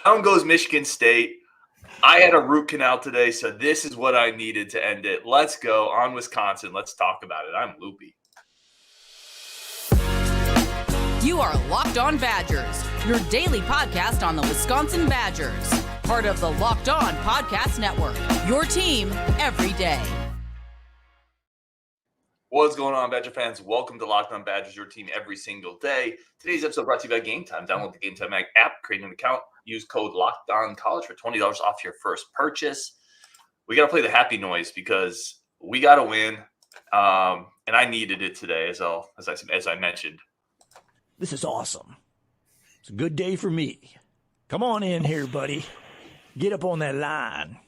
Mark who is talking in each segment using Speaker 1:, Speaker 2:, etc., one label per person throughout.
Speaker 1: Down goes Michigan State. I had a root canal today, so this is what I needed to end it. Let's go on Wisconsin. Let's talk about it. I'm loopy.
Speaker 2: You are Locked On Badgers, your daily podcast on the Wisconsin Badgers. Part of the Locked On Podcast Network, your team every day.
Speaker 1: What's going on, Badger fans? Welcome to Locked On Badgers, your team every single day. Today's episode brought to you by Gametime. Download the Gametime app, create an account, use code LOCKEDONCollege for $20 off your first purchase. We got to play the happy noise because we got to win, and I needed it today, as I mentioned.
Speaker 3: This is awesome. It's a good day for me. Come on in here, buddy. Get up on that line.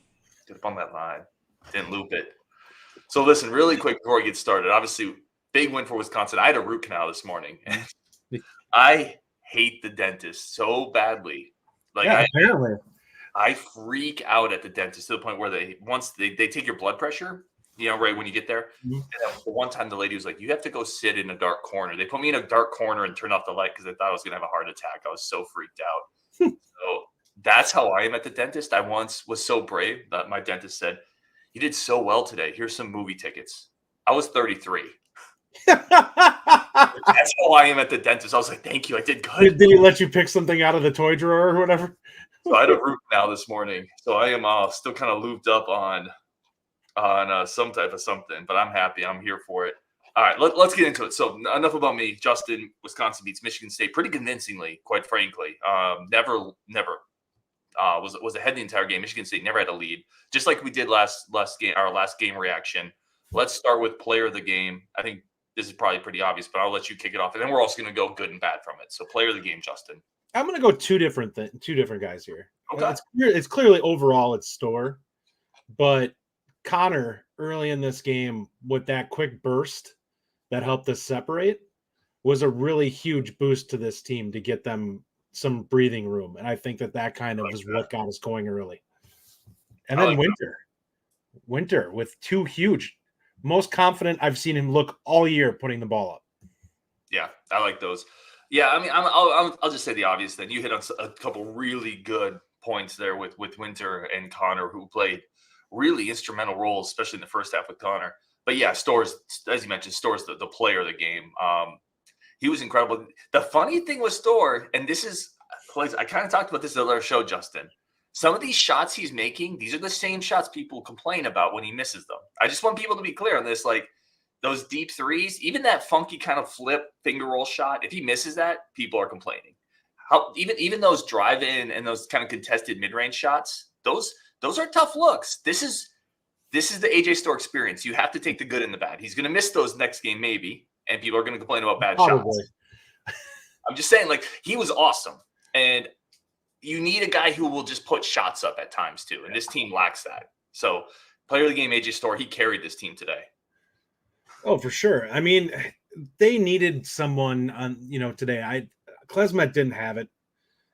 Speaker 1: Didn't loop it. So listen, really quick before we get started, obviously, big win for Wisconsin. I had a root canal this morning. I hate the dentist so badly.
Speaker 4: Apparently.
Speaker 1: I freak out at the dentist to the point where they take your blood pressure, right when you get there. Mm-hmm. And the one time the lady was like, you have to go sit in a dark corner. They put me in a dark corner and turned off the light because they thought I was going to have a heart attack. I was so freaked out. So that's how I am at the dentist. I once was so brave that my dentist said, you did so well today. Here's some movie tickets. I was 33. That's how I am at the dentist. I was like, thank you. I did good.
Speaker 4: Did he let you pick something out of the toy drawer or whatever?
Speaker 1: So I had a root canal this morning. So I am still kind of looped up on some type of something, but I'm happy. I'm here for it. All right, let's get into it. So enough about me. Justin, Wisconsin beats Michigan State pretty convincingly, quite frankly. Never was ahead the entire game. Michigan State never had a lead, just like we did last game reaction. Let's start with player of the game. I think this is probably pretty obvious, but I'll let you kick it off, and then we're also going to go good and bad from it. So player of the game, Justin.
Speaker 4: I'm going to go two different guys here.
Speaker 1: Okay.
Speaker 4: It's clearly overall it's Storr, but Connor early in this game with that quick burst that helped us separate was a really huge boost to this team to get them some breathing room. And I think that kind of is what got us going early. And then Winter with two huge, most confident I've seen him look all year putting the ball up.
Speaker 1: Yeah, I like those. Yeah, I mean, I'll just say the obvious then. You hit on a couple really good points there with Winter and Connor, who played really instrumental roles, especially in the first half with Connor. But yeah, Storr's, as you mentioned, Storr's the player of the game. He was incredible. The funny thing with Storr, and this is, I kind of talked about this in the other show, Justin. Some of these shots he's making, these are the same shots people complain about when he misses them. I just want people to be clear on this. Like those deep threes, even that funky kind of flip finger roll shot, if he misses that, people are complaining. Even those drive in and those kind of contested mid-range shots, those are tough looks. This is the AJ Storr experience. You have to take the good and the bad. He's going to miss those next game, maybe. And people are going to complain about bad shots. I'm just saying, he was awesome. And you need a guy who will just put shots up at times, too. And this team lacks that. So, player of the game, AJ Storr, he carried this team today.
Speaker 4: Oh, for sure. I mean, they needed someone on, today. Klesmet didn't have it.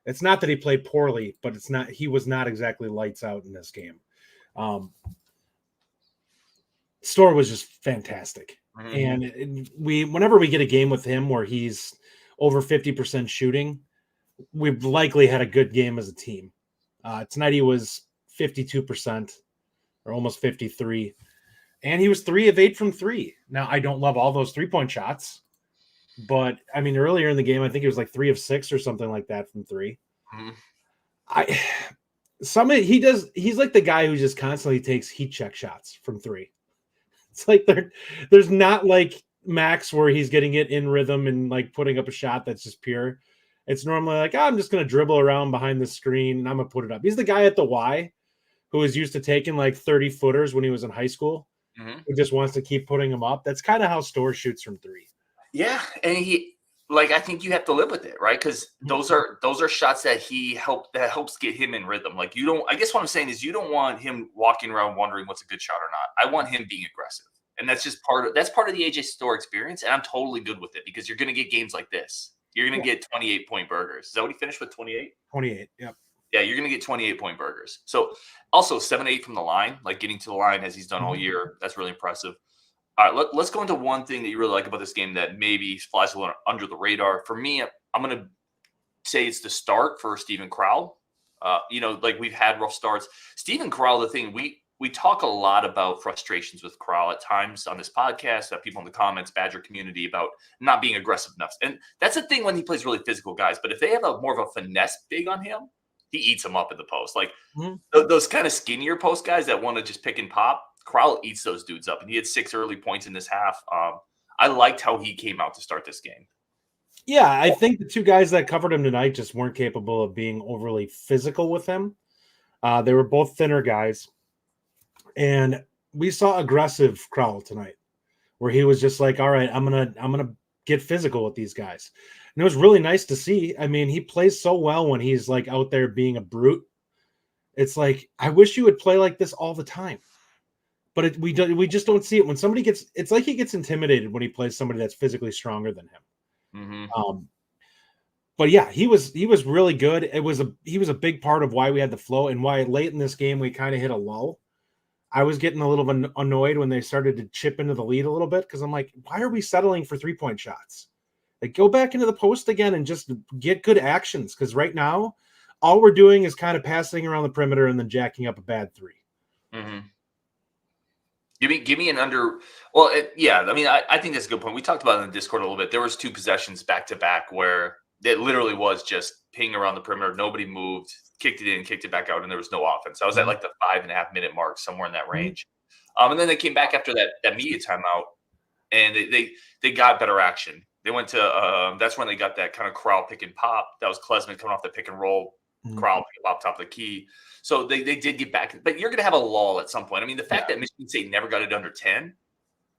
Speaker 4: It's not that he played poorly, but he was not exactly lights out in this game. Storr was just fantastic. Mm-hmm. And whenever we get a game with him where he's over 50% shooting, we've likely had a good game as a team. Tonight he was 52% or almost 53%. And he was 3 of 8 from 3. Now, I don't love all those 3-point shots, but I mean, earlier in the game, I think he was 3 of 6 or something like that from 3. Mm-hmm. He's like the guy who just constantly takes heat check shots from 3. It's like there's not like Max where he's getting it in rhythm and putting up a shot that's just pure. It's normally I'm just going to dribble around behind the screen and I'm going to put it up. He's the guy at the Y who was used to taking 30 footers when he was in high school, mm-hmm. who just wants to keep putting them up. That's kind of how Storr shoots from 3.
Speaker 1: Yeah. And I think you have to live with it, right? Because those are shots that helps get him in rhythm. I guess what I'm saying is you don't want him walking around wondering what's a good shot or not. I want him being aggressive. And that's just part of the AJ Storr experience. And I'm totally good with it because you're going to get games like this. You're going to get 28-point burgers. Is that what he finished with, 28?
Speaker 4: 28, yep.
Speaker 1: Yeah, you're going to get 28-point burgers. So also 7-8 from the line, getting to the line as he's done all year. That's really impressive. All right, let's go into one thing that you really like about this game that maybe flies a little under the radar. For me, I'm going to say it's the start for Stephen Crowl. Like we've had rough starts. Stephen Crowl, the thing, we talk a lot about frustrations with Crowl at times on this podcast, people in the comments, Badger community, about not being aggressive enough. And that's the thing when he plays really physical guys. But if they have more of a finesse big on him, he eats them up in the post. Like those kind of skinnier post guys that want to just pick and pop, Crowl eats those dudes up. And he had 6 early points in this half. I liked how he came out to start this game.
Speaker 4: Yeah, I think the 2 guys that covered him tonight just weren't capable of being overly physical with him. They were both thinner guys. And we saw aggressive Crowl tonight, where he was just like, all right, I'm gonna get physical with these guys. And it was really nice to see. I mean, he plays so well when he's like out there being a brute. It's like, I wish you would play like this all the time. But we just don't see it. When somebody it's like he gets intimidated when he plays somebody that's physically stronger than him. But yeah, he was really good. He was a big part of why we had the flow and why late in this game we kind of hit a lull. I was getting a little bit annoyed when they started to chip into the lead a little bit, because I'm like, why are we settling for 3-point shots? Like, go back into the post again and just get good actions, because right now all we're doing is kind of passing around the perimeter and then jacking up a bad 3.
Speaker 1: Give me an under. Well, I think that's a good point. We talked about it in the Discord a little bit. There was 2 possessions back to back where it literally was just ping around the perimeter. Nobody moved, kicked it in, kicked it back out, and there was no offense. I was at like the 5.5 minute mark, somewhere in that range. And then they came back after that media timeout, and they got better action. They went to that's when they got that kind of Crowl pick and pop. That was Klesman coming off the pick and roll. Crowl pick up top of the key. So they did get back, but you're going to have a lull at some point. I mean, the fact that Michigan State never got it under 10,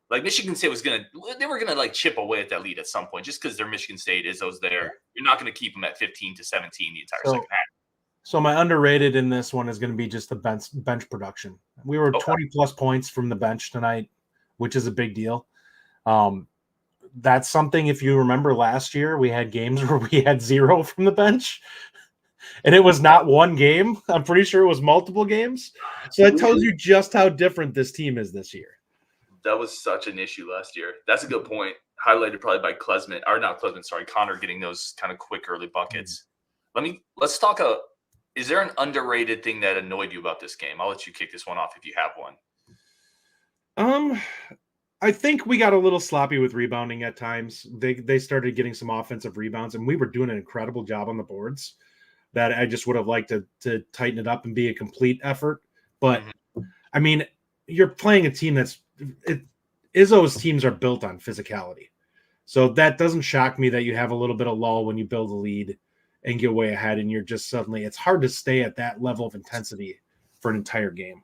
Speaker 1: like Michigan State they were going to like chip away at that lead at some point, just because they're Michigan State. Izzo's there. You're not going to keep them at 15 to 17 the entire second half.
Speaker 4: So my underrated in this one is going to be just the bench production. We were 20 plus points from the bench tonight, which is a big deal. That's something, if you remember last year, we had games where we had 0 from the bench. And it was not one game. I'm pretty sure it was multiple games. So that tells you just how different this team is this year.
Speaker 1: That was such an issue last year. That's a good point. Highlighted probably by Connor getting those kind of quick early buckets. Let's talk. Is there an underrated thing that annoyed you about this game? I'll let you kick this one off if you have one.
Speaker 4: I think we got a little sloppy with rebounding at times. They started getting some offensive rebounds, and we were doing an incredible job on the boards. That I just would have liked to tighten it up and be a complete effort. But, I mean, you're playing a team Izzo's teams are built on physicality. So that doesn't shock me that you have a little bit of lull when you build a lead and get way ahead, and you're just suddenly – it's hard to stay at that level of intensity for an entire game.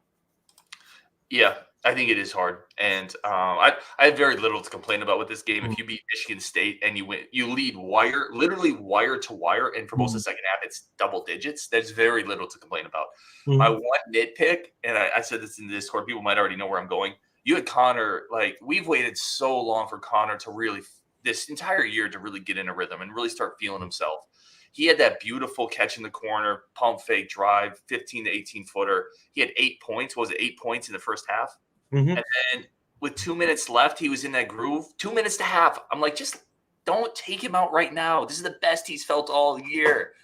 Speaker 1: Yeah, I think it is hard. And I have very little to complain about with this game. If you beat Michigan State and you lead literally wire to wire, and for most of the second half, it's double digits, there's very little to complain about. My one nitpick, and I said this in the Discord, people might already know where I'm going. You had Connor, like, we've waited so long for Connor to really, this entire year, to really get in a rhythm and really start feeling himself. He had that beautiful catch in the corner, pump fake drive, 15 to 18 footer. He had 8 points. What was it, 8 points in the first half? And then with 2 minutes left, he was in that groove. 2 minutes to half. I'm like, just don't take him out right now. This is the best he's felt all year.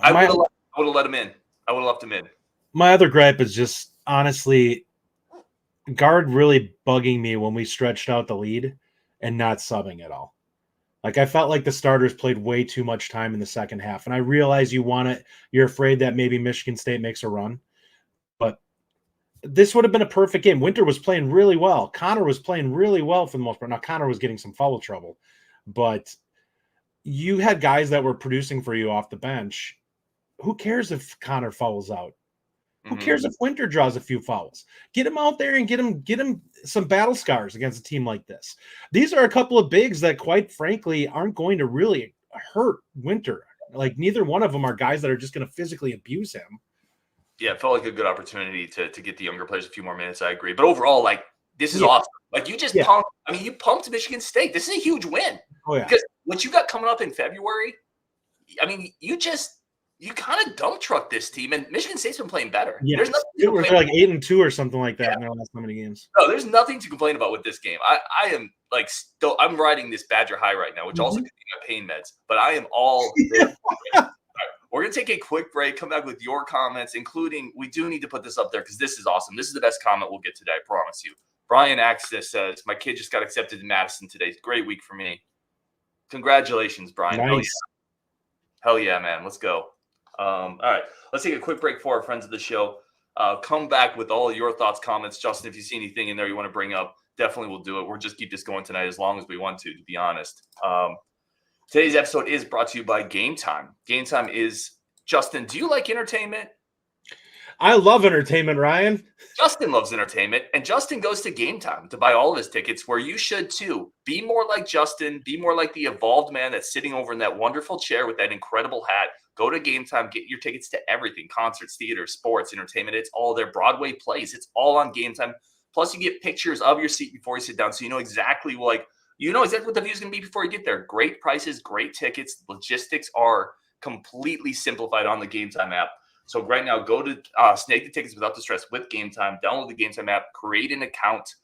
Speaker 1: I would have let him in. I would have left him in.
Speaker 4: My other gripe is just, honestly, Gard really bugging me when we stretched out the lead and not subbing at all. Like, I felt like the starters played way too much time in the second half. And I realize you're afraid that maybe Michigan State makes a run. But this would have been a perfect game. Winter was playing really well. Connor was playing really well for the most part. Now, Connor was getting some foul trouble. But you had guys that were producing for you off the bench. Who cares if Connor fouls out? Who cares if Winter draws a few fouls? Get him out there and get him some battle scars against a team like this. These are a couple of bigs that, quite frankly, aren't going to really hurt Winter. Like, neither one of them are guys that are just going to physically abuse him.
Speaker 1: Yeah, it felt like a good opportunity to get the younger players a few more minutes. I agree. But overall, like, this is awesome. Like, you just pumped. I mean, you pumped Michigan State. This is a huge win. Oh, yeah. Because what you got coming up in February, I mean, you kind of dump truck this team, and Michigan State's been playing better.
Speaker 4: Yeah, they're like 8-2 or something like that in their last so many games.
Speaker 1: No, there's nothing to complain about with this game. I am like I'm riding this Badger high right now, which also gives me my pain meds. But I am all there. Right, We're going to take a quick break, come back with your comments, including, we do need to put this up there because this is awesome. This is the best comment we'll get today, I promise you. Brian Axis says, my kid just got accepted in Madison today. Great week for me. Congratulations, Brian.
Speaker 4: Nice.
Speaker 1: Hell yeah, man. Let's go. All right. Let's take a quick break for our friends of the show. Come back with all your thoughts, comments. Justin, if you see anything in there you want to bring up, definitely we'll do it. We'll just keep this going tonight as long as we want to be honest. Today's episode is brought to you by Gametime. Gametime is, Justin, do you like entertainment?
Speaker 4: I love entertainment, Ryan.
Speaker 1: Justin loves entertainment, and Justin goes to Gametime to buy all of his tickets, where you should too. Be more like Justin. Be more like the evolved man that's sitting over in that wonderful chair with that incredible hat. Go to Gametime. Get your tickets to everything. Concerts, theater, sports, entertainment. It's all there. Broadway plays. It's all on Gametime. Plus, you get pictures of your seat before you sit down, so you know exactly what the view is going to be before you get there. Great prices, great tickets. Logistics are completely simplified on the Gametime app. So right now, go to snag the tickets without the stress with Gametime. Download the Gametime app, create an account,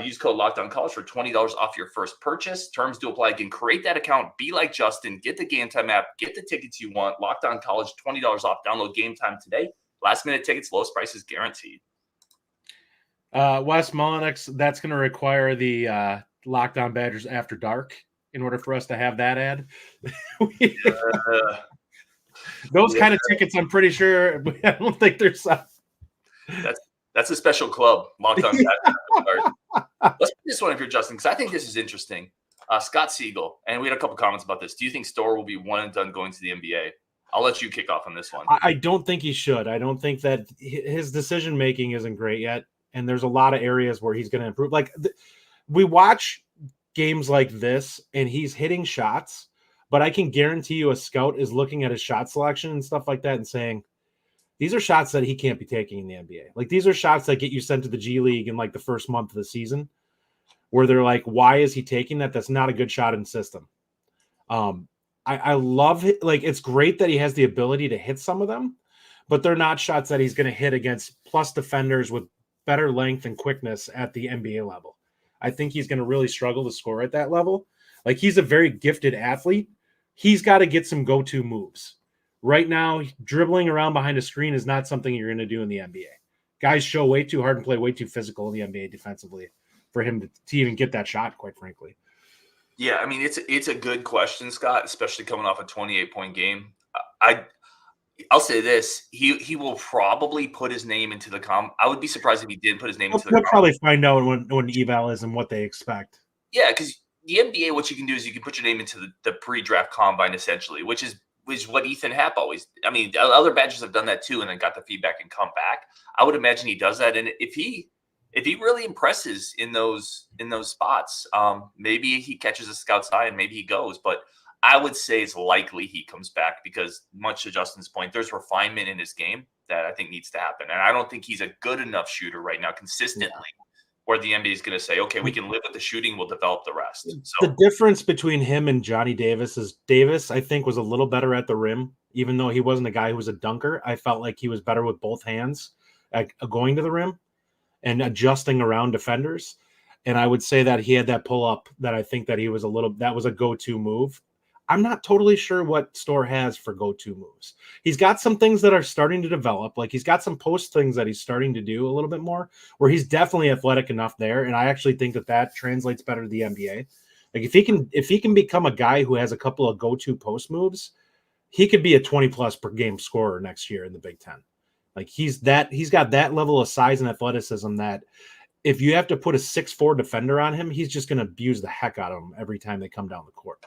Speaker 1: use code LOCKEDONCollege for $20 off your first purchase. Terms do apply. Again, create that account, be like Justin, get the Gametime app, get the tickets you want. Locked On College, $20 off. Download Gametime today. Last minute tickets, lowest prices guaranteed.
Speaker 4: Wes Mullenix, that's going to require the Locked On Badgers After Dark in order for us to have that ad. Those kind of tickets, I'm pretty sure. I don't think there's.
Speaker 1: That's a special club. Locked On Badgers. Let's do this one if you're Justin, because I think this is interesting. Scott Siegel, and we had a couple comments about this. Do you think Storr will be one and done going to the NBA? I'll let you kick off on this one.
Speaker 4: I don't think he should. I don't think that his decision making isn't great yet, and there's a lot of areas where he's going to improve. Like we watch games like this, and he's hitting shots. But I can guarantee you a scout is looking at his shot selection and stuff like that and saying, these are shots that he can't be taking in the NBA. Like, these are shots that get you sent to the G League in, like, the first month of the season where they're like, why is he taking that? That's not a good shot in system. I love it. Like, it's great that he has the ability to hit some of them, but they're not shots that he's going to hit against plus defenders with better length and quickness at the NBA level. I think he's going to really struggle to score at that level. Like, he's a very gifted athlete. He's got to get some go-to moves. Right now, dribbling around behind a screen is not something you're going to do in the NBA. Guys show way too hard and play way too physical in the NBA defensively for him to even get that shot, quite frankly.
Speaker 1: Yeah, I mean, it's a good question, Scott, especially coming off a 28-point game. I'll say this. He will probably put his name into the I would be surprised if he did put his name into the
Speaker 4: They'll probably find out when eval is and what they expect.
Speaker 1: Yeah, because the NBA, what you can do is you can put your name into the pre-draft combine, essentially, which is what Ethan Happ always. I mean, other Badgers have done that too, and then got the feedback and come back. I would imagine he does that, and if he really impresses in those spots, maybe he catches a scout's eye and maybe he goes. But I would say it's likely he comes back because, much to Justin's point, there's refinement in his game that I think needs to happen, and I don't think he's a good enough shooter right now consistently. Yeah. Where the NBA is going to say, okay, we can live with the shooting, we'll develop the rest. So
Speaker 4: the difference between him and Johnny Davis is Davis, I think, was a little better at the rim, even though he wasn't a guy who was a dunker. I felt like he was better with both hands at going to the rim and adjusting around defenders. And I would say that he had that pull up that I think that that was a go-to move. I'm not totally sure what Storr has for go-to moves. He's got some things that are starting to develop. Like he's got some post things that he's starting to do a little bit more where he's definitely athletic enough there. And I actually think that translates better to the NBA. Like if he can become a guy who has a couple of go-to post moves, he could be a 20+ per game scorer next year in the Big Ten. Like he's got that level of size and athleticism that if you have to put a 6'4" defender on him, he's just going to abuse the heck out of him every time they come down the court.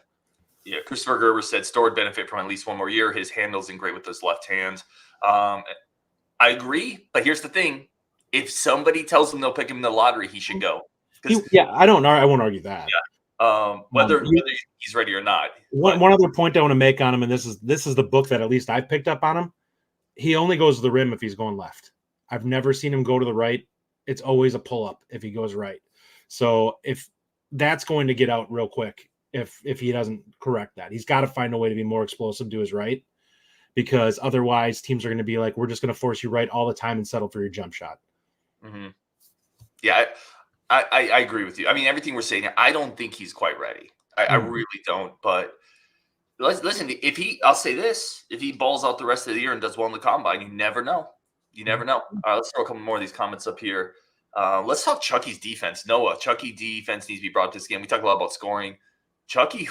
Speaker 1: Yeah, Christopher Gerber said Storr would benefit from at least one more year. His handle isn't great with his left hand. I agree, but here's the thing. If somebody tells him they'll pick him in the lottery, he should go.
Speaker 4: I won't argue that.
Speaker 1: Yeah. Whether he's ready or not.
Speaker 4: One other point I want to make on him, and this is the book that at least I picked up on him. He only goes to the rim if he's going left. I've never seen him go to the right. It's always a pull-up if he goes right. So if that's going to get out real quick, if he doesn't correct that. He's got to find a way to be more explosive to his right, because otherwise teams are going to be like, we're just going to force you right all the time and settle for your jump shot.
Speaker 1: Mm-hmm. Yeah, I agree with you. I mean, everything we're saying, I don't think he's quite ready. I really don't. But Listen, I'll say this: if he balls out the rest of the year and does well in the combine, you never know. You never know. Let's throw a couple more of these comments up here. Let's talk Chucky's defense. Noah, Chucky defense needs to be brought to this game. We talk a lot about scoring. Chucky,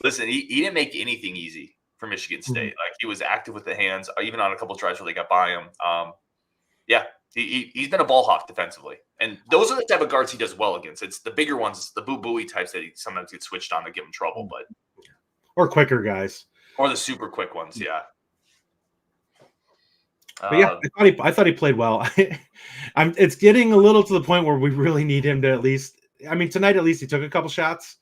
Speaker 1: listen, he didn't make anything easy for Michigan State. Like, he was active with the hands, even on a couple of drives where they got by him. He's been a ball hawk defensively. And those are the type of guards he does well against. It's the bigger ones, the boo-booey types that he sometimes gets switched on to give him trouble.
Speaker 4: Or quicker guys.
Speaker 1: Or the super quick ones, yeah.
Speaker 4: But yeah, I thought he played well. It's getting a little to the point where we really need him to at least. I mean, tonight at least he took a couple shots,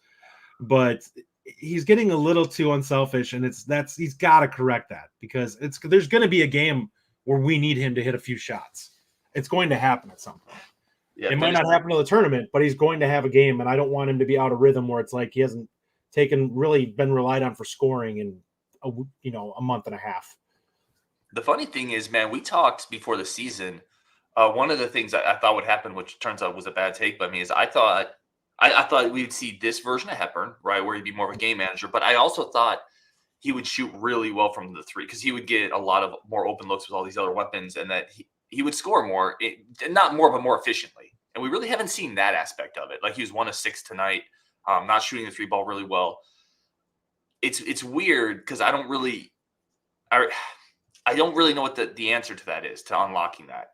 Speaker 4: but he's getting a little too unselfish, and he's got to correct that, because there's going to be a game where we need him to hit a few shots. It's going to happen at some point. Yeah, it might not happen to the tournament, but he's going to have a game, and I don't want him to be out of rhythm where it's like he hasn't been relied on for scoring in a month and a half.
Speaker 1: The funny thing is, man, we talked before the season. One of the things I thought would happen, which turns out was a bad take by me, is I thought we'd see this version of Hepburn, right, where he'd be more of a game manager. But I also thought he would shoot really well from the three, because he would get a lot of more open looks with all these other weapons, and that he would score more, not more, but more efficiently. And we really haven't seen that aspect of it. Like, he was 1 of 6 tonight, not shooting the three ball really well. It's weird, because I don't really know what the answer to that is, to unlocking that.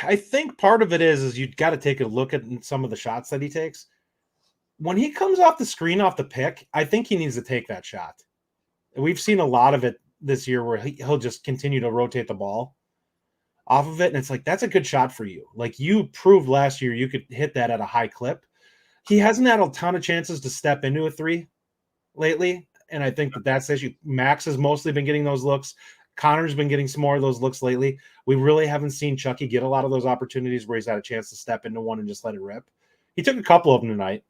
Speaker 4: I think part of it is you've got to take a look at some of the shots that he takes. When he comes off the screen, off the pick, I think he needs to take that shot. We've seen a lot of it this year where he'll just continue to rotate the ball off of it. And it's like, that's a good shot for you. Like, you proved last year you could hit that at a high clip. He hasn't had a ton of chances to step into a three lately. And I think that's the issue. Max has mostly been getting those looks. Connor's been getting some more of those looks lately. We really haven't seen Chucky get a lot of those opportunities where he's had a chance to step into one and just let it rip. He took a couple of them tonight,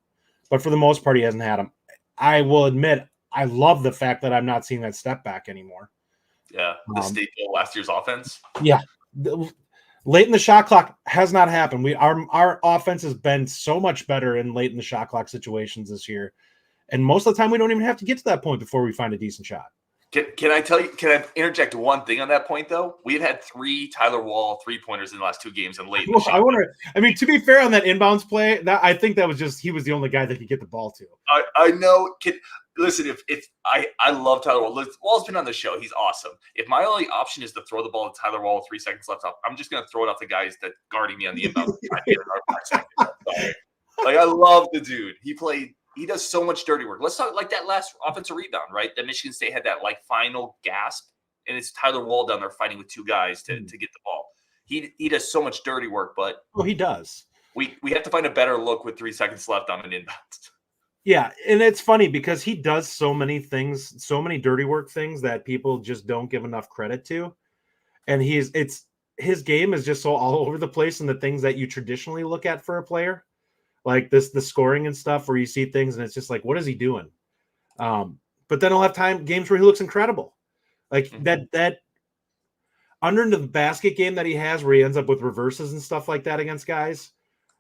Speaker 4: but for the most part, he hasn't had them. I will admit, I love the fact that I'm not seeing that step back anymore.
Speaker 1: Yeah, the staple of last year's offense.
Speaker 4: Yeah. Late in the shot clock has not happened. Our offense has been so much better in late in the shot clock situations this year. And most of the time, we don't even have to get to that point before we find a decent shot.
Speaker 1: Can I interject one thing on that point, though? We've had 3 Tyler Wall 3-pointers in the last 2 games and late.
Speaker 4: To be fair on that inbounds play, I think that was just, he was the only guy that could get the ball to.
Speaker 1: I know. Listen, if I love Tyler Wall. Wall's been on the show. He's awesome. If my only option is to throw the ball to Tyler Wall with 3 seconds left off, I'm just going to throw it off the guys that guarding me on the inbound. Like, I love the dude. He does so much dirty work. Let's talk like that last offensive rebound, right? That Michigan State had that like final gasp, and it's Tyler Wall down there fighting with 2 guys to get the ball. He does so much dirty work, but
Speaker 4: he does.
Speaker 1: We have to find a better look with 3 seconds left on an inbound.
Speaker 4: Yeah, and it's funny because he does so many things, so many dirty work things that people just don't give enough credit to. And his game is just so all over the place, and the things that you traditionally look at for a player. Like the scoring and stuff where you see things and it's just like, what is he doing? But then he'll have games where he looks incredible. Like that under the basket game that he has where he ends up with reverses and stuff like that against guys.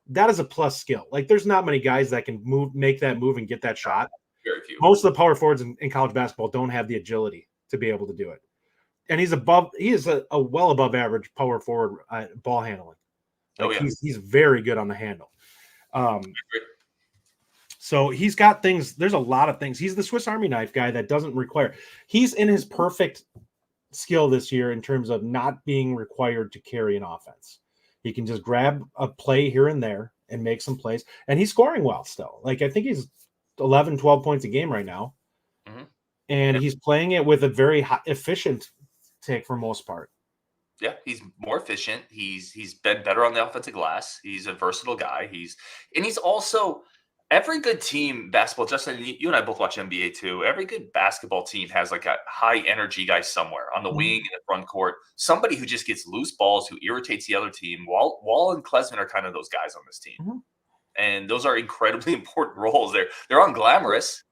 Speaker 4: That is a plus skill. Like, there's not many guys that can make that move and get that shot.
Speaker 1: Very few.
Speaker 4: Most of the power forwards in college basketball don't have the agility to be able to do it. And he is a well above average power forward ball handling. Like, he's very good on the handle. So he's got things. There's a lot of things. He's the Swiss Army knife guy that doesn't require. He's in his perfect skill this year in terms of not being required to carry an offense. He can just grab a play here and there and make some plays. And he's scoring well still. Like, I think he's 11, 12 points a game right now. Mm-hmm. And he's playing it with a very efficient take for most part.
Speaker 1: Yeah, he's more efficient. He's been better on the offensive glass. He's a versatile guy. He's also every good team basketball. Justin, you and I both watch NBA too. Every good basketball team has like a high energy guy somewhere on the wing in the front court. Somebody who just gets loose balls, who irritates the other team. Wall and Klesman are kind of those guys on this team, and those are incredibly important roles. They're unglamorous.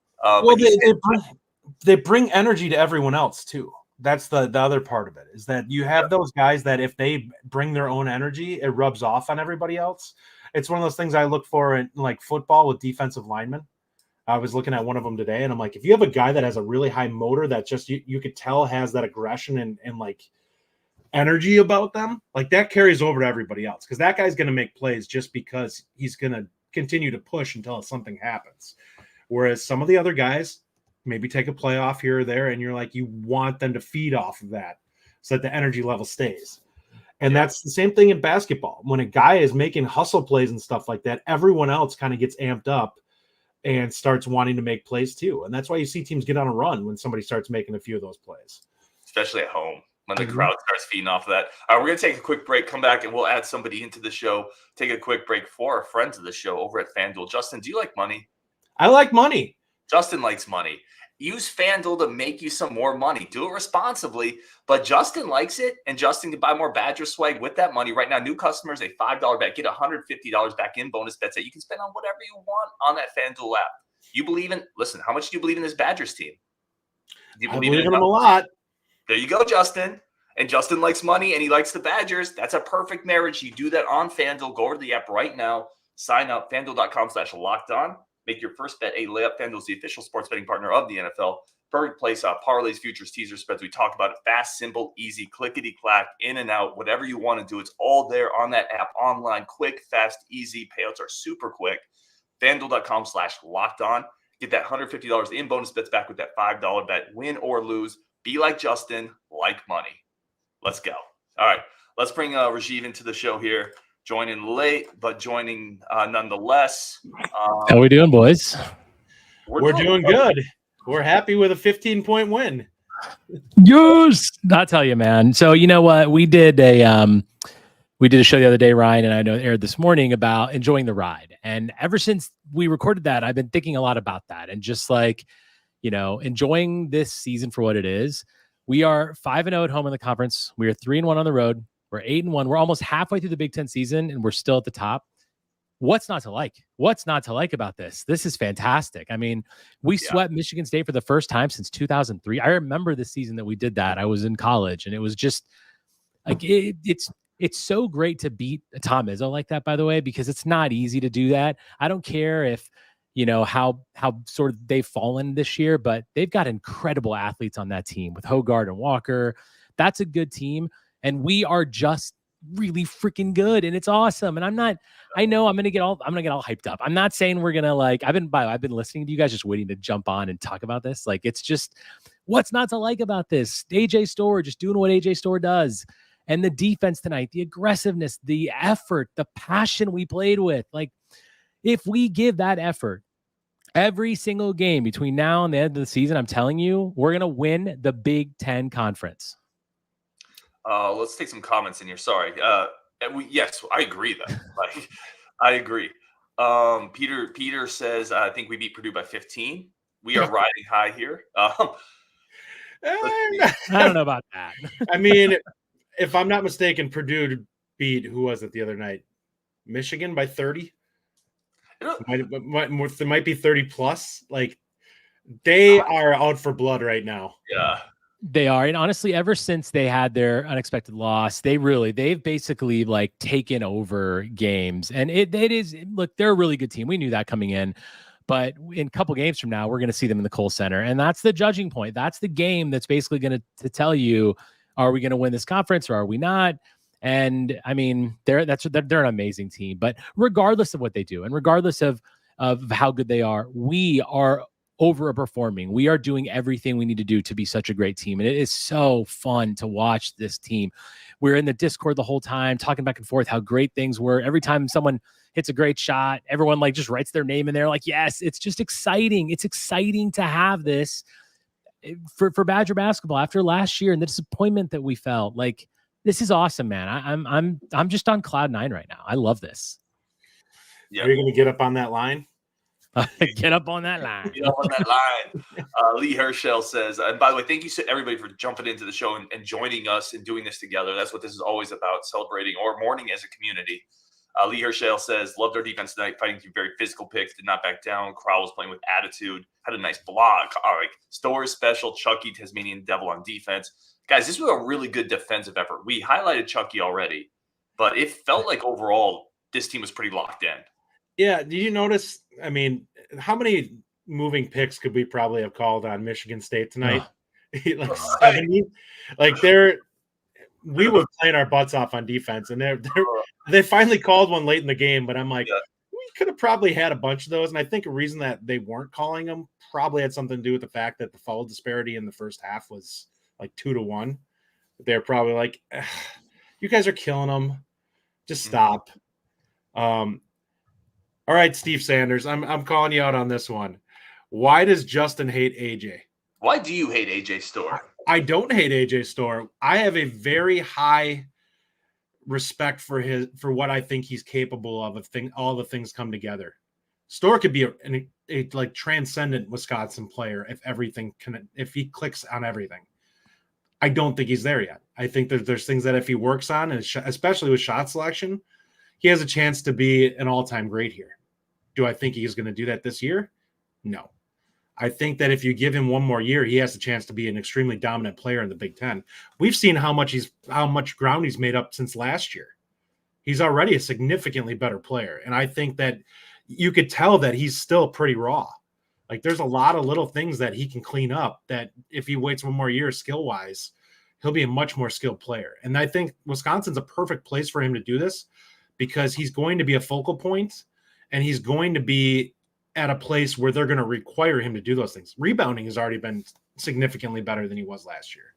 Speaker 4: They bring energy to everyone else too. That's the other part of it, is that you have those guys that if they bring their own energy, it rubs off on everybody else. It's one of those things I look for in like football with defensive linemen. I was looking at one of them today, and I'm like, if you have a guy that has a really high motor that just you could tell has that aggression and like energy about them, like that carries over to everybody else, because that guy's going to make plays just because he's going to continue to push until something happens. Whereas some of the other guys maybe take a play off here or there, and you're like, you want them to feed off of that so that the energy level stays. And that's the same thing in basketball. When a guy is making hustle plays and stuff like that, everyone else kind of gets amped up and starts wanting to make plays too. And that's why you see teams get on a run when somebody starts making a few of those plays.
Speaker 1: Especially at home, when the crowd starts feeding off of that. All right, we're going to take a quick break, come back, and we'll add somebody into the show. Take a quick break for our friends of the show over at FanDuel. Justin, do you like money?
Speaker 4: I like money.
Speaker 1: Justin likes money. Use FanDuel to make you some more money. Do it responsibly, but Justin likes it, and Justin can buy more Badger swag with that money. Right now, new customers, a $5 bet, get $150 back in bonus bets that you can spend on whatever you want on that FanDuel app. You believe in, listen, how much do you believe in this Badgers team? Do you believe
Speaker 4: in them a lot.
Speaker 1: There you go, Justin. And Justin likes money, and he likes the Badgers. That's a perfect marriage. You do that on FanDuel. Go over to the app right now. Sign up, FanDuel.com/lockedon. Make your first bet a layup. FanDuel is the official sports betting partner of the NFL. Perfect place, parlays, futures, teaser spreads. We talk about it. Fast, simple, easy, clickety-clack, in and out, whatever you want to do. It's all there on that app, online, quick, fast, easy. Payouts are super quick. FanDuel.com/lockedon. Get that $150 in bonus bets back with that $5 bet. Win or lose. Be like Justin, like money. Let's go. All right, let's bring Rajiv into the show here. Joining late, but joining nonetheless.
Speaker 5: How we doing, boys?
Speaker 4: We're doing good. We're happy with a 15-point win.
Speaker 5: Yes, I'll tell you, man. So you know what? We did a show the other day, Ryan, and I know it aired this morning, about enjoying the ride. And ever since we recorded that, I've been thinking a lot about that, and just like, you know, enjoying this season for what it is. We are 5-0 at home in the conference. We are 3-1 on the road. We're 8-1. We're almost halfway through the Big Ten season, and we're still at the top. What's not to like? What's not to like about this? This is fantastic. I mean, we swept Michigan State for the first time since 2003. I remember the season that we did that. I was in college, and it was just like it's so great to beat Tom Izzo like that, by the way, because it's not easy to do that. I don't care if, you know, how sort of they've fallen this year, but they've got incredible athletes on that team with Gard and Walker. That's a good team. And we are just really freaking good, and it's awesome. And I know I'm gonna get all hyped up. I'm not saying we're gonna like. I've been listening to you guys, just waiting to jump on and talk about this. Like, it's just, what's not to like about this? AJ Storr just doing what AJ Storr does, and the defense tonight, the aggressiveness, the effort, the passion we played with. Like, if we give that effort every single game between now and the end of the season, I'm telling you, we're gonna win the Big Ten Conference.
Speaker 1: Let's take some comments in here. Sorry. Yes, I agree though. Like, I agree. Peter says, I think we beat Purdue by 15. We are riding high here.
Speaker 5: I don't know about that.
Speaker 4: I mean, if I'm not mistaken, Purdue beat, who was it the other night? Michigan by 30. It might be 30 plus. Like, they are out for blood right now.
Speaker 1: Yeah.
Speaker 5: They are. And honestly, ever since they had their unexpected loss, they've basically like taken over games. And it is, look, they're a really good team. We knew that coming in, but in a couple games from now, we're going to see them in the Kohl Center. And that's the judging point. That's the game that's basically going to tell you, are we going to win this conference or are we not? And I mean, they're an amazing team, but regardless of what they do and regardless of how good they are, we are overperforming. We are doing everything we need to do to be such a great team. And it is so fun to watch this team. We're in the Discord the whole time, talking back and forth how great things were. Every time someone hits a great shot, everyone like just writes their name in there. Like, yes, it's just exciting. It's exciting to have this for Badger basketball after last year and the disappointment that we felt. Like, this is awesome, man. I'm just on cloud 9 right now. I love this.
Speaker 4: Yeah. Are you going to get up on that line?
Speaker 5: Get up on that line.
Speaker 1: Get up on that line. Lee Herschel says, and by the way, thank you to everybody for jumping into the show and joining us and doing this together. That's what this is always about, celebrating or mourning as a community. Lee Herschel says, loved our defense tonight, fighting through very physical picks, did not back down. Crowl was playing with attitude, had a nice block. All right, Storr is special. Chucky, Tasmanian Devil on defense. Guys, this was a really good defensive effort. We highlighted Chucky already, but it felt like overall this team was pretty locked in.
Speaker 4: Yeah, did you notice, I mean, how many moving picks could we probably have called on Michigan State tonight? Like 70. Like we were playing our butts off on defense, and they finally called one late in the game, but I'm like, we could have probably had a bunch of those. And I think a reason that they weren't calling them probably had something to do with the fact that the foul disparity in the first half was like 2-1. They're probably like, you guys are killing them. Just stop. All right, Steve Sanders, I'm calling you out on this one. Why does Justin hate AJ?
Speaker 1: Why do you hate AJ Storr?
Speaker 4: I don't hate AJ Storr. I have a very high respect for what I think he's capable of if all the things come together. Storr could be a like transcendent Wisconsin player if he clicks on everything. I don't think he's there yet. I think there's things that if he works on, and especially with shot selection, he has a chance to be an all-time great here. Do I think he's going to do that this year? No. I think that if you give him one more year, he has a chance to be an extremely dominant player in the Big Ten. We've seen how much ground he's made up since last year. He's already a significantly better player. And I think that you could tell that he's still pretty raw. Like there's a lot of little things that he can clean up that if he waits one more year skill-wise, he'll be a much more skilled player. And I think Wisconsin's a perfect place for him to do this because he's going to be a focal point and he's going to be at a place where they're going to require him to do those things. Rebounding has already been significantly better than he was last year.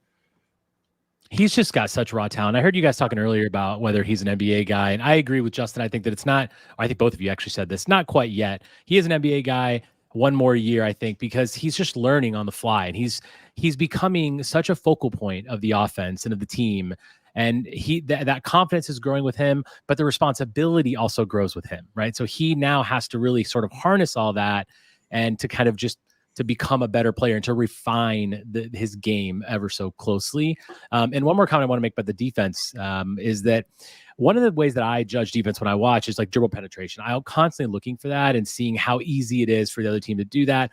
Speaker 5: He's just got such raw talent. I heard you guys talking earlier about whether he's an NBA guy, and I agree with Justin. I think that it's not, I think both of you actually said this, not quite yet. He is an NBA guy, one more year, I think, because he's just learning on the fly, and he's becoming such a focal point of the offense and of the team. And that confidence is growing with him, but the responsibility also grows with him, right? So he now has to really sort of harness all that and to kind of just to become a better player and to refine his game ever so closely. And one more comment I want to make about the defense is that one of the ways that I judge defense when I watch is like dribble penetration. I'm constantly looking for that and seeing how easy it is for the other team to do that.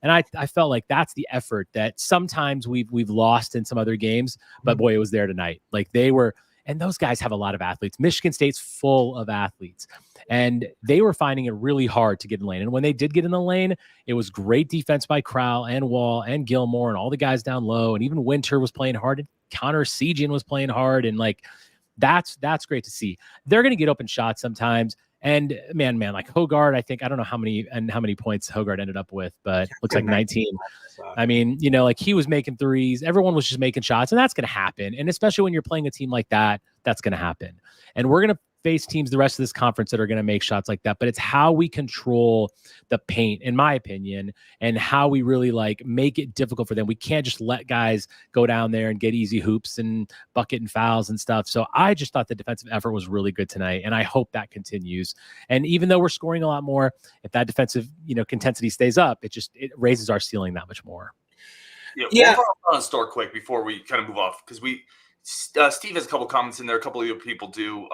Speaker 5: And I felt like that's the effort that sometimes we've lost in some other games, but boy, it was there tonight. Like they were, and those guys have a lot of athletes. Michigan State's full of athletes, and they were finding it really hard to get in the lane. And when they did get in the lane, it was great defense by Crowl and Wall and Gilmore and all the guys down low. And even Winter was playing hard. And Connor Essegian was playing hard. And like, that's great to see. They're going to get open shots sometimes. And man, like Hogard, I think, I don't know how many points Hogard ended up with, but looks like 19. I mean, like he was making threes. Everyone was just making shots, and that's going to happen. And especially when you're playing a team like that, that's going to happen. And we're going to face teams the rest of this conference that are going to make shots like that. But it's how we control the paint, in my opinion, and how we really like make it difficult for them. We can't just let guys go down there and get easy hoops and bucket and fouls and stuff. So I just thought the defensive effort was really good tonight, and I hope that continues. And even though we're scoring a lot more, if that defensive, intensity stays up, it raises our ceiling that much more.
Speaker 1: Yeah. On Storr quick before we kind of move off, because Steve has a couple comments in there. A couple of people do.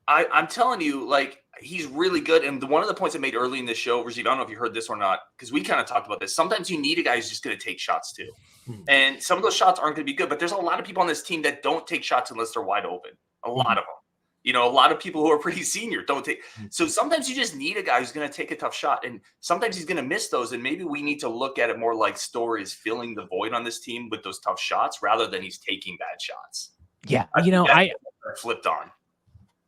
Speaker 1: I'm telling you, like, he's really good. And one of the points I made early in the show, Rajiv, I don't know if you heard this or not, because we kind of talked about this. Sometimes you need a guy who's just going to take shots too. And some of those shots aren't going to be good, but there's a lot of people on this team that don't take shots unless they're wide open. A lot of them. A lot of people who are pretty senior don't take. So sometimes you just need a guy who's going to take a tough shot. And sometimes he's going to miss those. And maybe we need to look at it more like Storr is filling the void on this team with those tough shots rather than he's taking bad shots.
Speaker 5: Yeah. I
Speaker 1: flipped on.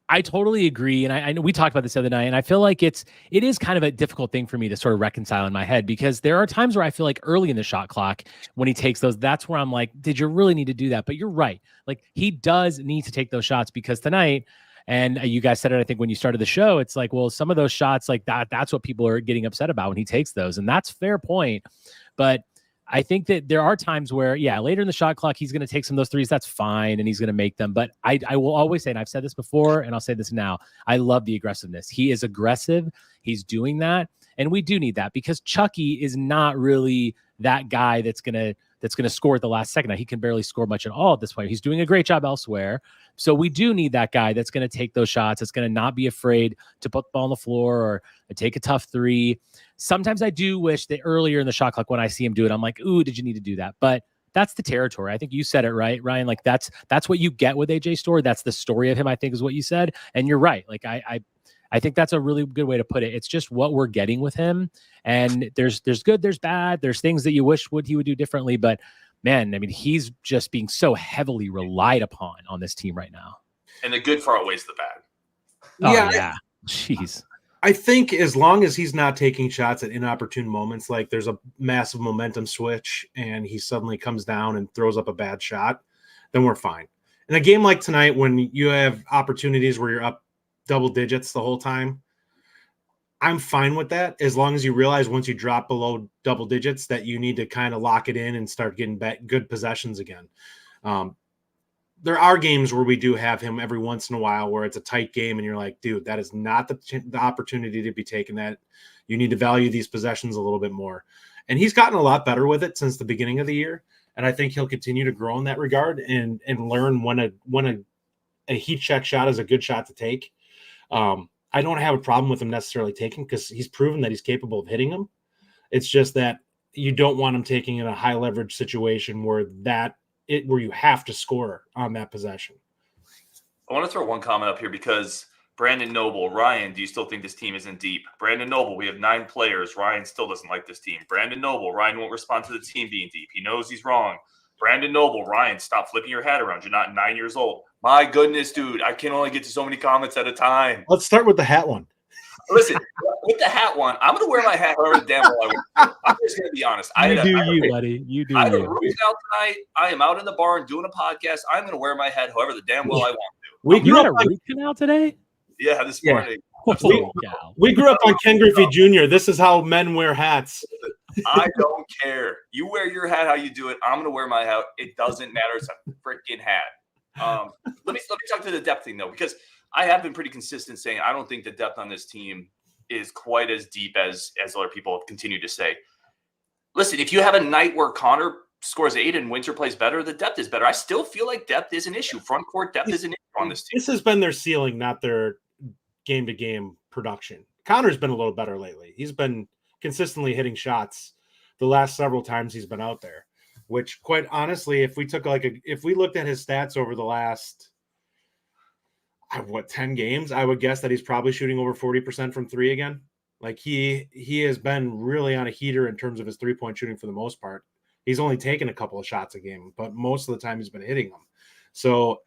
Speaker 5: I totally agree. And I know we talked about this the other night, and I feel like it is kind of a difficult thing for me to sort of reconcile in my head, because there are times where I feel like early in the shot clock when he takes those, that's where I'm like, did you really need to do that? But you're right. Like he does need to take those shots, because tonight, and you guys said it, I think when you started the show, it's like, well, some of those shots like that's what people are getting upset about when he takes those. And that's fair point. But I think that there are times where, later in the shot clock, he's going to take some of those threes. That's fine. And he's going to make them. But I will always say, and I've said this before, and I'll say this now, I love the aggressiveness. He is aggressive. He's doing that. And we do need that, because Chucky is not really that guy that's going to score at the last second. Now, he can barely score much at all at this point. He's doing a great job elsewhere. So we do need that guy that's going to take those shots. That's going to not be afraid to put the ball on the floor or take a tough three. Sometimes I do wish that earlier in the shot clock, when I see him do it, I'm like, ooh, did you need to do that? But that's the territory. I think you said it right, Ryan. Like that's what you get with AJ Storr. That's the story of him, I think, is what you said. And you're right. Like I I think that's a really good way to put it. It's just what we're getting with him. And there's good, there's bad, there's things that you wish he would do differently. But man, I mean, he's just being so heavily relied upon on this team right now.
Speaker 1: And the good far outweighs the bad.
Speaker 5: Oh, yeah. Jeez.
Speaker 4: I think as long as he's not taking shots at inopportune moments, like there's a massive momentum switch and he suddenly comes down and throws up a bad shot, then we're fine. In a game like tonight, when you have opportunities where you're up double digits the whole time, I'm fine with that, as long as you realize once you drop below double digits that you need to kind of lock it in and start getting back good possessions again. There are games where we do have him every once in a while where it's a tight game and you're like, dude, that is not the opportunity to be taken. That you need to value these possessions a little bit more. And he's gotten a lot better with it since the beginning of the year. And I think he'll continue to grow in that regard and learn when a heat check shot is a good shot to take. I don't have a problem with him necessarily taking, because he's proven that he's capable of hitting them. It's just that you don't want him taking in a high leverage situation where you have to score on that possession.
Speaker 1: I want to throw one comment up here because Brandon Noble, Ryan, do you still think this team isn't deep? Brandon Noble, we have 9 players. Ryan still doesn't like this team. Brandon Noble, Ryan won't respond to the team being deep. He knows he's wrong. Brandon Noble, Ryan, stop flipping your hat around. You're not 9 years old. My goodness, dude, I can only get to so many comments at a time.
Speaker 4: Let's start with the hat one.
Speaker 1: Listen, with the hat one, I'm going to wear my hat however damn well I want. I'm just going to be honest.
Speaker 5: You do, buddy. You do.
Speaker 1: I had a root out tonight. I am out in the barn doing a podcast. I'm going to wear my hat however the damn well I want to.
Speaker 5: You had a root canal today?
Speaker 1: Yeah, this morning.
Speaker 4: We grew up on Ken Griffey Jr. This is how men wear hats.
Speaker 1: I don't care. You wear your hat how you do it. I'm going to wear my hat. It doesn't matter. It's a freaking hat. Let me talk to the depth thing, though, because I have been pretty consistent saying I don't think the depth on this team is quite as deep as other people have continued to say. Listen, if you have a night where Connor scores 8 and Winter plays better, the depth is better. I still feel like depth is an issue. Front court depth is an issue on this team.
Speaker 4: This has been their ceiling, not their game-to-game production. Connor's been a little better lately. He's been consistently hitting shots the last several times he's been out there, which quite honestly, if we looked at his stats over the last 10 games, I would guess that he's probably shooting over 40% from 3 again. Like he has been really on a heater in terms of his 3-point shooting for the most part. He's only taken a couple of shots a game, but most of the time he's been hitting them. So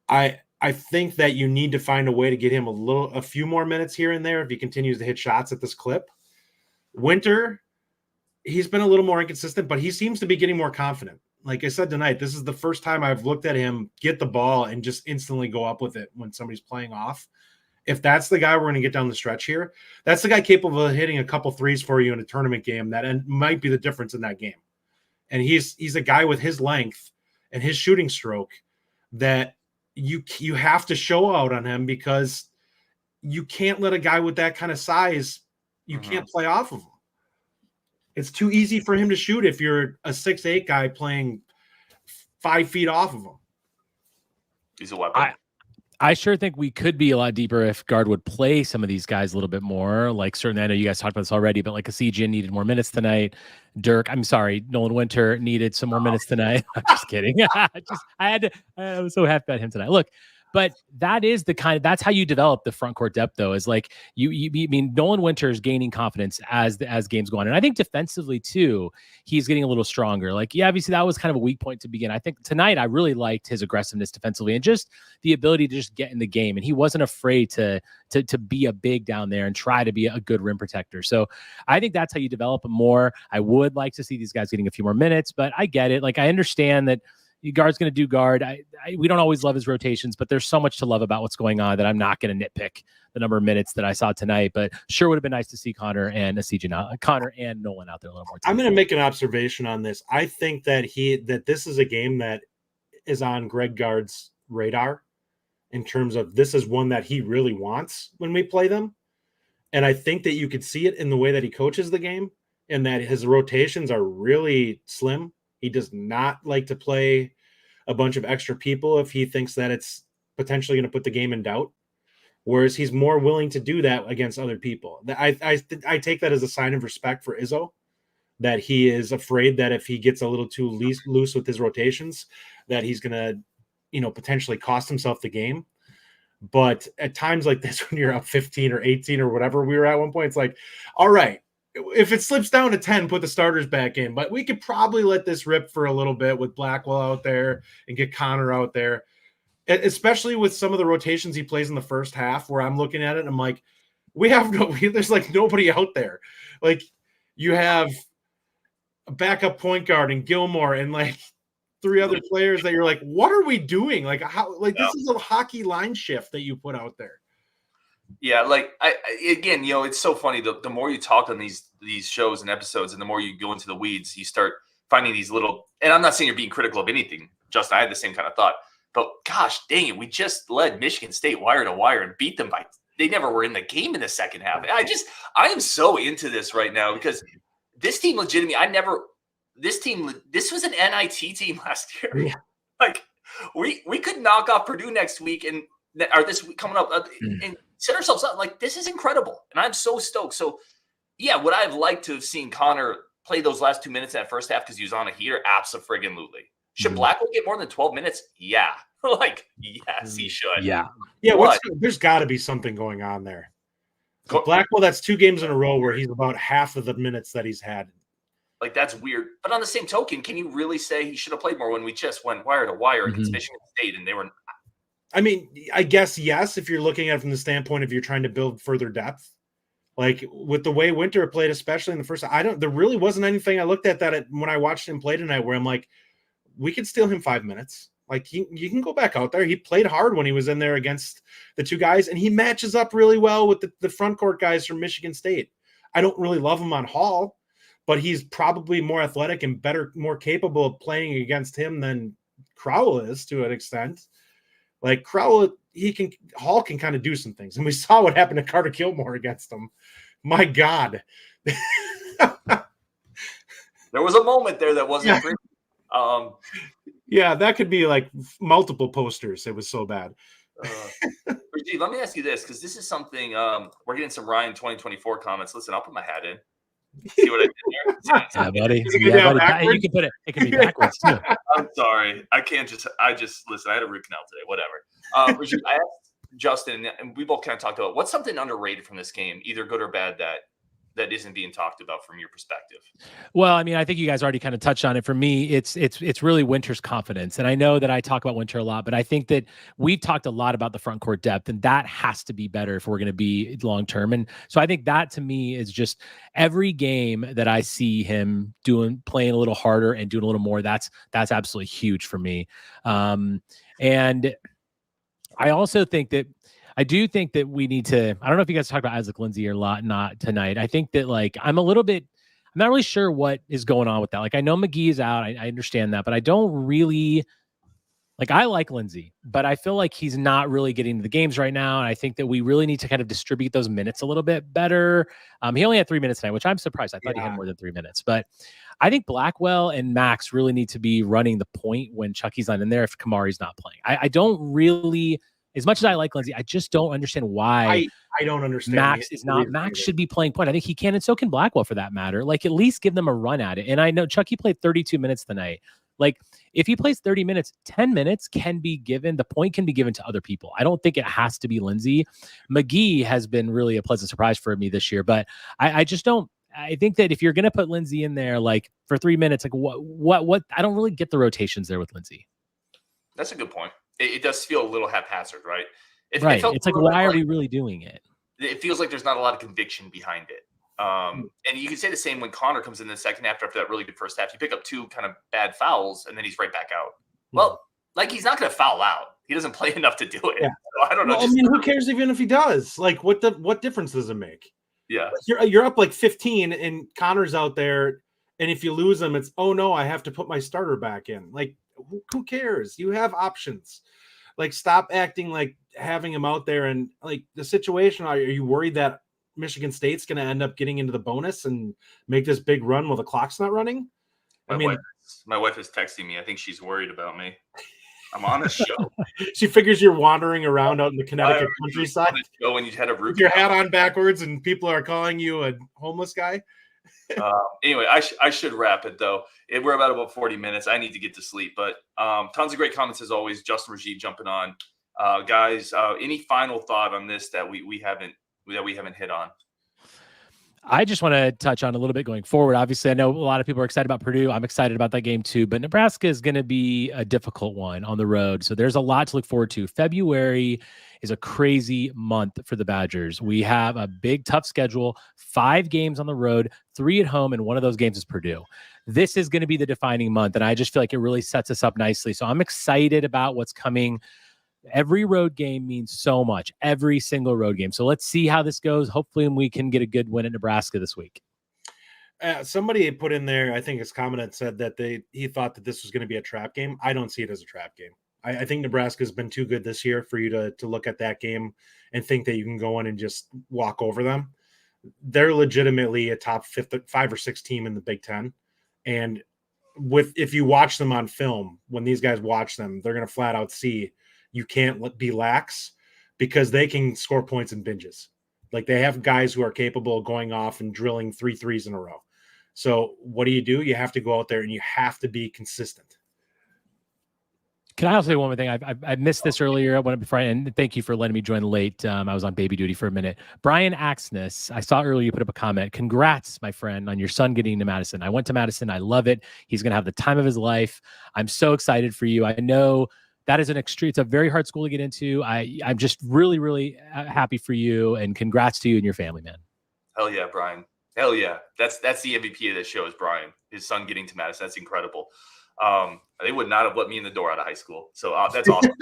Speaker 4: I think that you need to find a way to get him a few more minutes here and there if he continues to hit shots at this clip. Winter, he's been a little more inconsistent, but he seems to be getting more confident. Like I said tonight, this is the first time I've looked at him get the ball and just instantly go up with it when somebody's playing off. If that's the guy we're going to get down the stretch here, that's the guy capable of hitting a couple threes for you in a tournament game that might be the difference in that game. And he's a guy with his length and his shooting stroke that you have to show out on him, because you can't let a guy with that kind of size, you can't play off of him. It's too easy for him to shoot if you're a 6'8" guy playing 5 feet off of him.
Speaker 1: He's a weapon.
Speaker 5: I sure think we could be a lot deeper if Gard would play some of these guys a little bit more. Like, certainly, I know you guys talked about this already, but like Essegian needed more minutes tonight. Nolan Winter needed some more minutes tonight. I'm just kidding. I was so happy about him tonight. Look, but that is that's how you develop the front court depth, though, is like I mean, Nolan Winter is gaining confidence as games go on. And I think defensively too, he's getting a little stronger. Like, yeah, obviously that was kind of a weak point to begin. I think tonight I really liked his aggressiveness defensively and just the ability to just get in the game. And he wasn't afraid to be a big down there and try to be a good rim protector. So I think that's how you develop him more. I would like to see these guys getting a few more minutes, but I get it. Like, I understand that Gard's going to do Gard. We don't always love his rotations, but there's so much to love about what's going on that I'm not going to nitpick the number of minutes that I saw tonight. But sure would have been nice to see Connor and Nolan out there a little more time.
Speaker 4: I'm going to make an observation on this. I think that this is a game that is on Greg Gard's radar in terms of this is one that he really wants when we play them. And I think that you could see it in the way that he coaches the game and that his rotations are really slim. He does not like to play a bunch of extra people if he thinks that it's potentially going to put the game in doubt, whereas he's more willing to do that against other people. I take that as a sign of respect for Izzo, that he is afraid that if he gets a little too loose with his rotations, that he's going to, potentially cost himself the game. But at times like this, when you're up 15 or 18 or whatever we were at one point, it's like, all right, if it slips down to 10, put the starters back in. But we could probably let this rip for a little bit with Blackwell out there and get Connor out there, especially with some of the rotations he plays in the first half, where I'm looking at it and I'm like, there's like nobody out there. Like, you have a backup point guard and Gilmore and like 3 other players that you're like, what are we doing? Like, how? Like, this is a hockey line shift that you put out there.
Speaker 1: Yeah, like again, it's so funny. The more you talk on these shows and episodes, and the more you go into the weeds, you start finding these little. And I'm not saying you're being critical of anything, Justin. I had the same kind of thought. But gosh, dang it, we just led Michigan State wire to wire and beat them by. They never were in the game in the second half. I am so into this right now because this team legitimately. This was an NIT team last year. Yeah. Like we could knock off Purdue next week or this week coming up and set ourselves up. Like, this is incredible. And I'm so stoked. So yeah, would I have liked to have seen Connor play those last 2 minutes in that first half because he was on a heater? Absolutely. Should Blackwell get more than 12 minutes? Yeah. Like, yes, he should.
Speaker 4: Yeah. There's got to be something going on there. So Blackwell, that's 2 games in a row where he's about half of the minutes that he's had.
Speaker 1: Like, that's weird. But on the same token, can you really say he should have played more when we just went wire to wire against Michigan State and they were?
Speaker 4: I mean, I guess yes, if you're looking at it from the standpoint of you're trying to build further depth. Like, with the way Winter played, especially in the first, there really wasn't anything I looked at when I watched him play tonight where I'm like, we could steal him 5 minutes. Like, you can go back out there. He played hard when he was in there against the 2 guys, and he matches up really well with the front court guys from Michigan State. I don't really love him on Hall, but he's probably more athletic and better, more capable of playing against him than Crowl is to an extent. Like, Crowl, Hall can kind of do some things. And we saw what happened to Carter Gilmore against him. My God.
Speaker 1: There was a moment there that wasn't pretty.
Speaker 4: Yeah, that could be like multiple posters. It was so bad.
Speaker 1: Rajiv, let me ask you this, because this is something we're getting some Ryan 2024 comments. Listen, I'll put my hat in. See what I did there?
Speaker 5: Yeah, buddy. Yeah, buddy. You can put it. It can be backwards too.
Speaker 1: I'm sorry. I just listen. I had a root canal today. Whatever. Rajiv, I asked Justin, and we both kind of talked about what's something underrated from this game, either good or bad, that isn't being talked about from your perspective.
Speaker 5: Well, I mean, I think you guys already kind of touched on it. For me, it's really Winter's confidence. And I know that I talk about Winter a lot, but I think that we've talked a lot about the front court depth, and that has to be better if we're going to be long-term. And so I think that to me is just every game that I see him playing a little harder and doing a little more, that's absolutely huge for me. And I also think that I do think that we need to, I don't know if you guys talk about Isaac Lindsay or not tonight. I think that I'm not really sure what is going on with that. Like, I know McGee is out. I understand that, but I don't really I like Lindsay, but I feel like he's not really getting to the games right now. And I think that we really need to kind of distribute those minutes a little bit better. He only had 3 minutes tonight, which I'm surprised. I thought he had more than 3 minutes, but I think Blackwell and Max really need to be running the point when Chucky's not in there if Kamari's not playing. I don't really, as much as I like Lindsay, I just don't understand why
Speaker 4: I don't understand.
Speaker 5: Max should be playing point. I think he can, and so can Blackwell for that matter. Like, at least give them a run at it. And I know Chucky played 32 minutes tonight. Like, if he plays 30 minutes, 10 minutes can be given. The point can be given to other people. I don't think it has to be Lindsay. McGee has been really a pleasant surprise for me this year, but I just don't. I think that if you're going to put Lindsay in there, like, for 3 minutes, like what, I don't really get the rotations there with Lindsay.
Speaker 1: That's a good point. It does feel a little haphazard, right? It's
Speaker 5: like, why are we really doing it?
Speaker 1: It feels like there's not a lot of conviction behind it. And you can say the same when Connor comes in the second half after that really good first half. You pick up 2 kind of bad fouls, and then he's right back out. Well, like, he's not going to foul out. He doesn't play enough to do it. Yeah. So I don't know.
Speaker 4: Well, who cares even if he does? Like, what difference does it make?
Speaker 1: Yeah.
Speaker 4: You're up like 15, and Connor's out there, and if you lose him, it's, oh no, I have to put my starter back in. Like, who cares? You have options. Like, stop acting like having him out there, and like the situation. Are you worried that Michigan State's going to end up getting into the bonus and make this big run while the clock's not running?
Speaker 1: My wife is texting me. I think she's worried about me. I'm on a show.
Speaker 4: She figures you're wandering around out in the Connecticut countryside.
Speaker 1: When you had a
Speaker 4: with your hat on backwards and people are calling you a homeless guy.
Speaker 1: Anyway, I should wrap it though. We're about 40 minutes. I need to get to sleep, but tons of great comments as always. Justin Rajiv jumping on. Guys, any final thought on this that we haven't hit on?
Speaker 5: I just want to touch on a little bit going forward. Obviously, I know a lot of people are excited about Purdue. I'm excited about that game too, but Nebraska is going to be a difficult one on the road. So there's a lot to look forward to. February is a crazy month for the Badgers. We have a big, tough schedule, 5 games on the road, 3 at home, and one of those games is Purdue. This is going to be the defining month, and I just feel like it really sets us up nicely. So I'm excited about what's coming. Every road game means so much, every single road game. So let's see how this goes. Hopefully we can get a good win at Nebraska this week.
Speaker 4: Somebody put in there, I think his comment had said that he thought that this was going to be a trap game. I don't see it as a trap game. I think Nebraska has been too good this year for you to look at that game and think that you can go in and just walk over them. They're legitimately a top 5 or 6 team in the Big Ten. And if you watch them on film, when these guys watch them, they're going to flat out see you can't be lax because they can score points in binges. Like they have guys who are capable of going off and drilling 3 threes in a row. So what do? You have to go out there and you have to be consistent.
Speaker 5: Can I also say one more thing? I missed this earlier. And thank you for letting me join late. I was on baby duty for a minute. Brian Axness, I saw earlier you put up a comment. Congrats, my friend, on your son getting to Madison. I went to Madison. I love it. He's going to have the time of his life. I'm so excited for you. I know that is it's a very hard school to get into. I'm just really, really happy for you, and congrats to you and your family, man.
Speaker 1: Hell yeah, Brian. Hell yeah. That's the MVP of this show is Brian, his son getting to Madison. That's incredible. They would not have let me in the door out of high school. So that's awesome.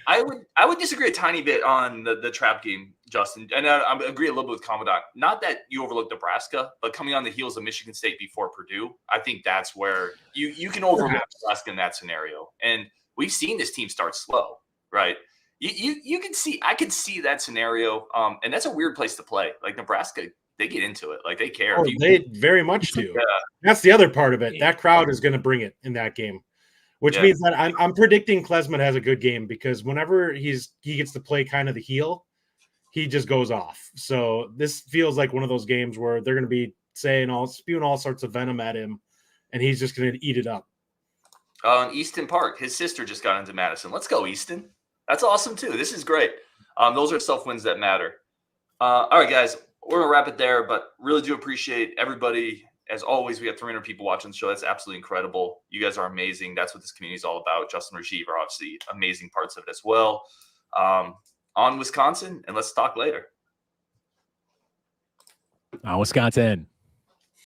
Speaker 1: I would disagree a tiny bit on the trap game, Justin. And I agree a little bit with Commandant. Not that you overlook Nebraska, but coming on the heels of Michigan State before Purdue, I think that's where you can overlook Nebraska in that scenario. And we've seen this team start slow, right? You can see, I could see that scenario. And that's a weird place to play. Like Nebraska, they get into it. Like they care.
Speaker 4: Oh, they very much do. Yeah. That's the other part of it. That crowd is going to bring it in that game. Which means that I'm predicting Klesman has a good game because whenever he gets to play kind of the heel, he just goes off. So this feels like one of those games where they're going to be spewing all sorts of venom at him, and he's just going to eat it up.
Speaker 1: Easton Park, his sister just got into Madison. Let's go, Easton. That's awesome too. This is great. Those are self-wins that matter. All right, guys, we're going to wrap it there, but really do appreciate everybody. As always, we have 300 people watching the show. That's absolutely incredible. You guys are amazing. That's what this community is all about. Justin and Rajiv are obviously amazing parts of it as well. On Wisconsin, and let's talk later.
Speaker 5: On Wisconsin.